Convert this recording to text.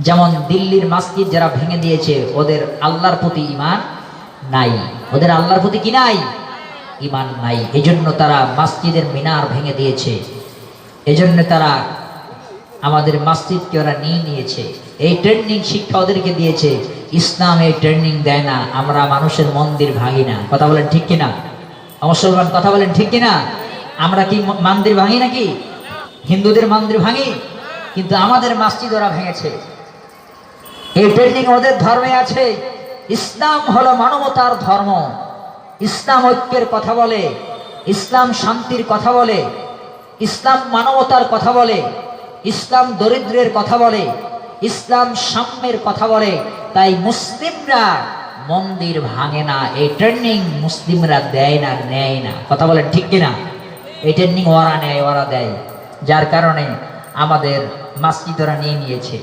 যেমন দিল্লির মসজিদ যারা ভেঙে দিয়েছে ওদের আল্লাহর প্রতি ঈমান নাই, ওদের আল্লাহর প্রতি কি নাই? ঈমান নাই। এজন্য তারা মসজিদের মিনার ভেঙে দিয়েছে, এজন্য তারা আমাদের মসজিদকে ওরা নিয়ে নিয়েছে। এই ট্রেনিং শিক্ষা ওদেরকে দিয়েছে। ইসলাম এই ট্রেনিং দেয় না আমরা মানুষের মন্দির ভাঙি না। কথা বলেন ঠিক কিনা? মুসলমান কথা বলেন ঠিক কিনা? আমরা কি মন্দির ভাঙি নাকি? হিন্দুদের মন্দির ভাঙি, কিন্তু আমাদের মসজিদ ওরা ভেঙেছে। এই ট্রেনিং ওদের ধর্মে আছে। ইসলাম হলো মানবতার ধর্ম। ইসলাম ঐক্যের কথা বলে, ইসলাম শান্তির কথা বলে, ইসলাম মানবতার কথা বলে, ইসলাম দরিদ্রের কথা বলে, ইসলাম সাম্যের কথা বলে। তাই মুসলিমরা মন্দির ভাঙে না। এই ট্রেনিং মুসলিমরা দেয় না, নেয় না। কথা বলেন ঠিক কিনা? এই ট্রেনিং ওরা নেয়, ওরা দেয়, যার কারণে আমাদের মসজিদ ওরা নিয়ে নিয়েছে।